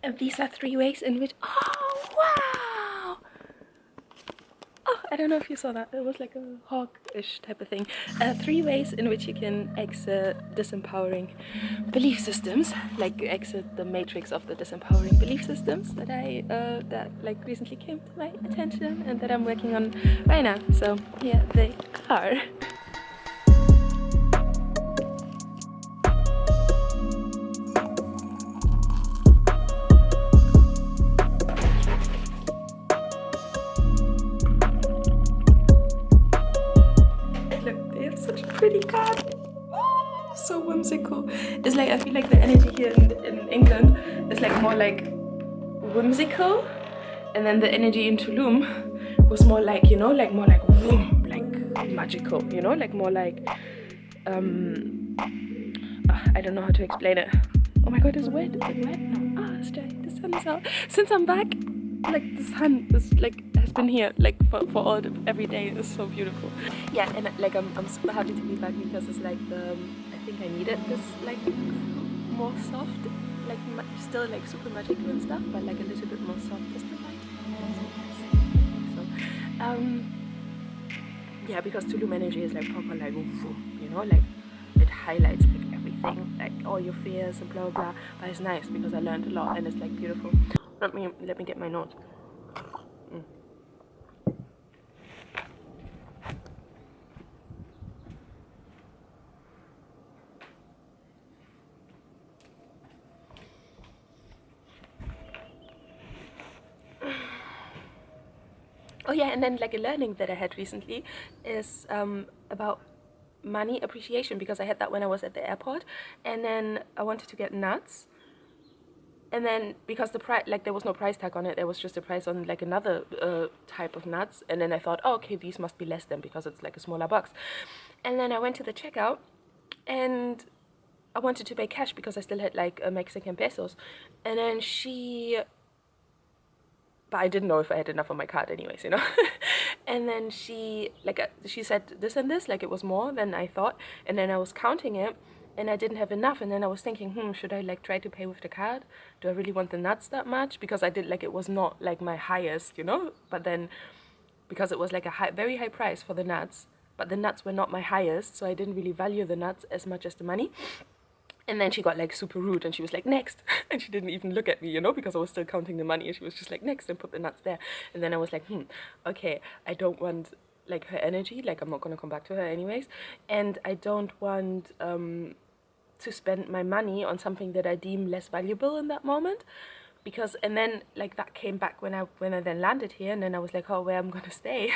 And these are 3 ways in which, oh wow! Oh, I don't know if you saw that. It was like a hawk-ish type of thing. 3 ways in which you can exit disempowering belief systems, like exit the matrix of the disempowering belief systems that that like recently came to my attention and that I'm working on right now. So here they are. Look, they have such a pretty card. So whimsical. It's like I feel like the energy here in England is like more like whimsical, and then the energy in Tulum was more like, you know, like more like whoom, like magical, you know, like more like I don't know how to explain it. Oh my god, it's wet. Is it wet? No. It's dry. The sun is out. Since I'm back, like the sun is like has been here like for all every day. It's so beautiful. Yeah, and like I'm super happy to be back because it's like I think I needed this like more soft, like still like super magical and stuff, but like a little bit more soft. Is the light? So yeah, because Tulum energy is like proper like you know, like it highlights like everything, like all your fears and blah blah blah. But it's nice because I learned a lot and it's like beautiful. Let me get my notes. Oh yeah, and then like a learning that I had recently is about money appreciation, because I had that when I was at the airport, and then I wanted to get nuts, and then because the price, like there was no price tag on it, there was just a price on like another type of nuts, and then I thought, oh, okay, these must be less than because it's like a smaller box, and then I went to the checkout, and I wanted to pay cash because I still had like Mexican pesos, and then but I didn't know if I had enough on my card anyways, you know. And then she said this and this, like it was more than I thought, and then I was counting it and I didn't have enough, and then I was thinking, should I like try to pay with the card? Do I really want the nuts that much? Because I did, like, it was not like my highest, you know, but then because it was like a very high price for the nuts, but the nuts were not my highest, so I didn't really value the nuts as much as the money. And then she got like super rude and she was like, next. And she didn't even look at me, you know, because I was still counting the money. And she was just like, next, and put the nuts there. And then I was like, okay, I don't want like her energy. Like, I'm not going to come back to her anyways. And I don't want to spend my money on something that I deem less valuable in that moment. Because, and then like that came back when I then landed here. And then I was like, oh, where I'm going to stay.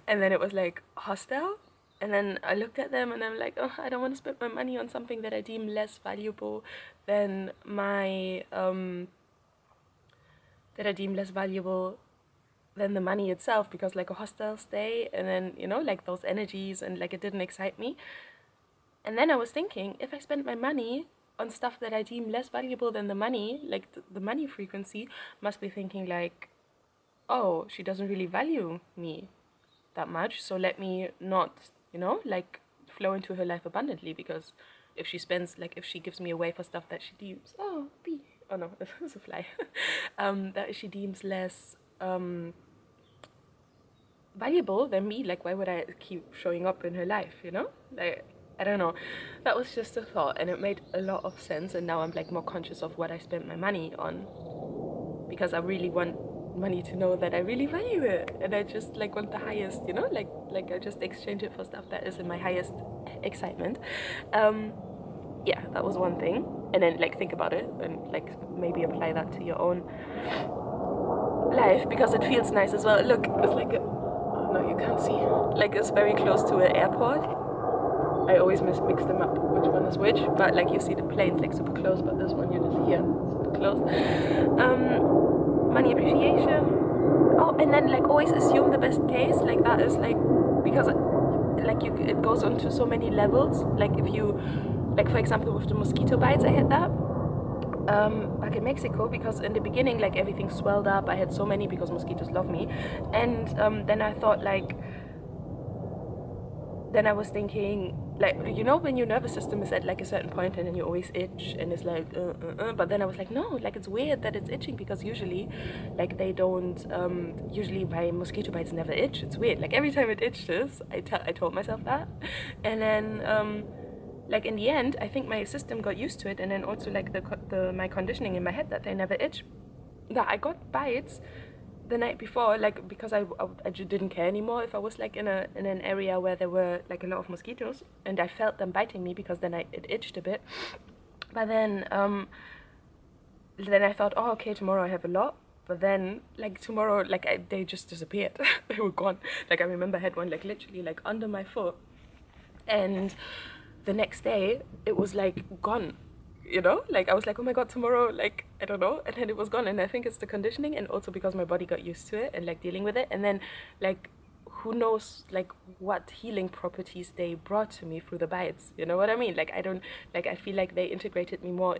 And then it was like hostel. And then I looked at them and I'm like, oh, I don't want to spend my money on something that I deem less valuable than my, the money itself, because like a hostel stay and then, you know, like those energies, and like it didn't excite me. And then I was thinking, if I spend my money on stuff that I deem less valuable than the money, like the money frequency must be thinking like, oh, she doesn't really value me that much, so let me not, you know, like flow into her life abundantly, because if she spends, like if she gives me away for stuff that she deems, oh no, it was a fly, that she deems less valuable than me, like why would I keep showing up in her life, you know? Like, I don't know, that was just a thought, and it made a lot of sense, and now I'm like more conscious of what I spent my money on, because I really want money to know that I really value it, and I just like want the highest, you know, like I just exchange it for stuff that is in my highest excitement. Yeah, that was one thing. And then like think about it and like maybe apply that to your own life, because it feels nice as well. Look, it's like oh no, you can't see, like it's very close to an airport. I always mix them up, which one is which, but like you see the planes like super close, but this one you just hear super close. Money appreciation. Oh, and then like always assume the best case, like that is like, because like it goes on to so many levels. Like if you, like for example with the mosquito bites, I had that back in Mexico, because in the beginning like everything swelled up. I had so many because mosquitoes love me, and then I thought like, then I was thinking like, you know, when your nervous system is at like a certain point and then you always itch and it's like but then I was like, no, like it's weird that it's itching, because usually like they don't usually my mosquito bites never itch. It's weird, like every time it itches, I told myself that. And then like in the end I think my system got used to it, and then also like the my conditioning in my head that they never itch, that I got bites the night before, like because I just didn't care anymore if I was like in an area where there were like a lot of mosquitoes and I felt them biting me, because then it itched a bit. But then I thought, oh, okay, tomorrow I have a lot. But then like tomorrow, like they just disappeared. They were gone. Like I remember I had one like literally like under my foot, and the next day it was like gone, you know, like I was like, oh my god, tomorrow, like I don't know, and then it was gone. And I think it's the conditioning, and also because my body got used to it and like dealing with it. And then like who knows like what healing properties they brought to me through the bites, you know what I mean? Like I don't, like I feel like they integrated me more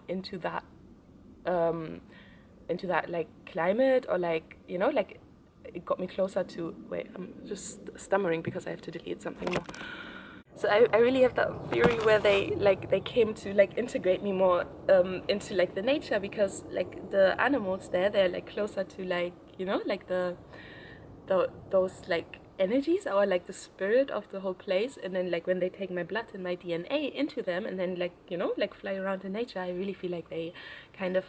um into that like climate, or like, you know, like it got me closer to, wait, I'm just stammering because I have to delete something more. So I really have that theory where they came to like integrate me more into like the nature, because like the animals there, they're like closer to like, you know, like those like energies, or like the spirit of the whole place. And then like when they take my blood and my DNA into them and then like, you know, like fly around in nature, I really feel like they kind of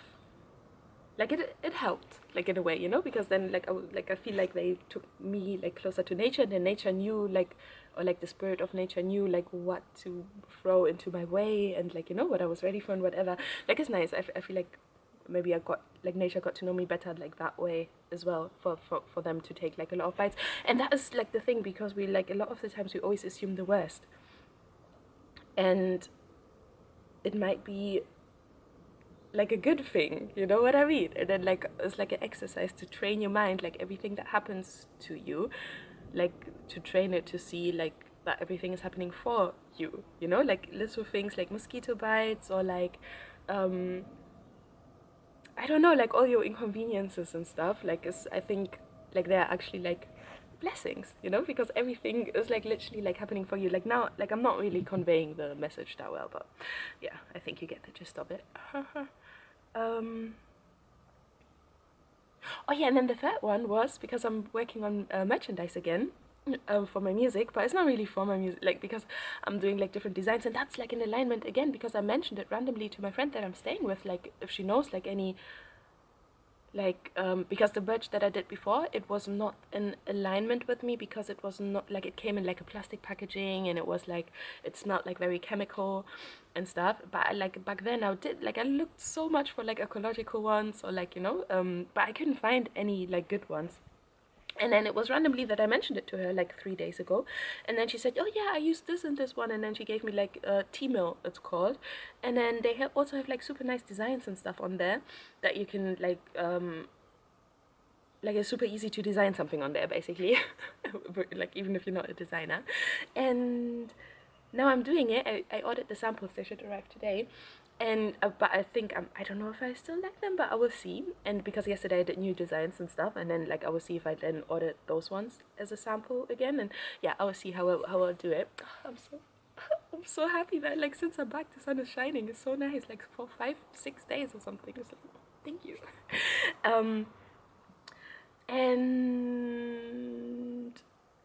like it helped, like in a way, you know, because then like I feel like they took me like closer to nature, and then nature knew like, or like the spirit of nature knew like what to throw into my way, and like, you know, what I was ready for and whatever. Like it's nice. I feel like maybe I got like nature got to know me better like that way as well, for them to take like a lot of bites. And that is like the thing, because we like a lot of the times we always assume the worst, and it might be like a good thing, you know what I mean? And then like it's like an exercise to train your mind, like everything that happens to you, like to train it to see like that everything is happening for you, you know, like little things like mosquito bites, or like um I don't know, like all your inconveniences and stuff, like is, I think like they're actually like blessings, you know, because everything is like literally like happening for you. Like now, like I'm not really conveying the message that well, but yeah, I think you get the gist of it. um Oh yeah, and then the third one was because I'm working on merchandise again, for my music, but it's not really for my music, like because I'm doing like different designs, and that's like in alignment again, because I mentioned it randomly to my friend that I'm staying with, like if she knows like any, like because the merch that I did before, it was not in alignment with me, because it was not like, it came in like a plastic packaging, and it was like, it smelled like very chemical and stuff. But I, like back then I did like, I looked so much for like ecological ones, or like, you know, but I couldn't find any like good ones. And then it was randomly that I mentioned it to her like 3 days ago, and then she said, "Oh yeah, I used this and this one," and then she gave me like T-mill, it's called, and then they have also have like super nice designs and stuff on there that you can like it's super easy to design something on there basically, like even if you're not a designer. And now I'm doing it. I ordered the samples, they should arrive today. And but I think I don't know if I still like them, but I will see. And because yesterday I did new designs and stuff, and then like I will see if I then ordered those ones as a sample again. And yeah, I will see how I'll do it. I'm so I'm so happy that like since I'm back the sun is shining. It's so nice, like for 5-6 days or something. It's like, thank you. um and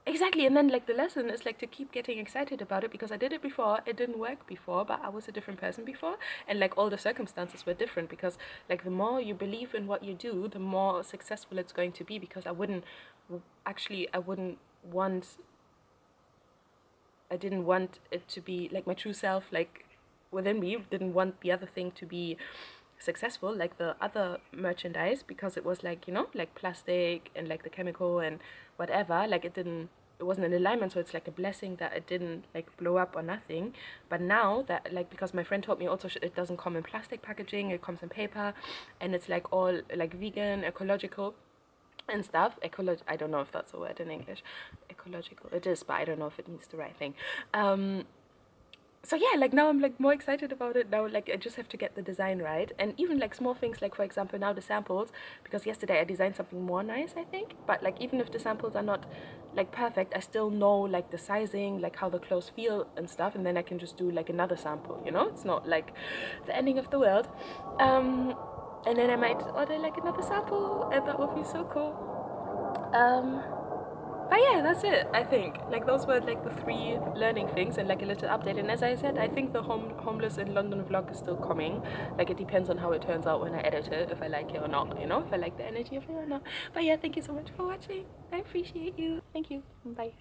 exactly, and then like the lesson is like to keep getting excited about it, because I did it before, it didn't work before, but I was a different person before, and like all the circumstances were different, because like the more you believe in what you do, the more successful it's going to be. Because I wouldn't actually, I didn't want it to be like my true self, like within me didn't want the other thing to be successful, like the other merchandise, because it was like, you know, like plastic and like the chemical and whatever, like it wasn't in alignment. So it's like a blessing that it didn't like blow up or nothing. But now that like, because my friend told me also it doesn't come in plastic packaging, it comes in paper, and it's like all like vegan, ecological and stuff. I don't know if that's a word in English. Ecological, it is, but I don't know if it means the right thing. so yeah, like now I'm like more excited about it now. Like I just have to get the design right, and even like small things, like for example now the samples, because yesterday I designed something more nice, I think. But like even if the samples are not like perfect, I still know like the sizing, like how the clothes feel and stuff, and then I can just do like another sample, you know. It's not like the ending of the world. And then I might order like another sample, and that would be so cool. um but yeah, that's it. I think like those were like the three learning things and like a little update. And as I said, I think the homeless in London vlog is still coming. Like it depends on how it turns out when I edit it, if I like it or not, you know, if I like the energy of it or not. But yeah, thank you so much for watching. I appreciate you. Thank you. Bye.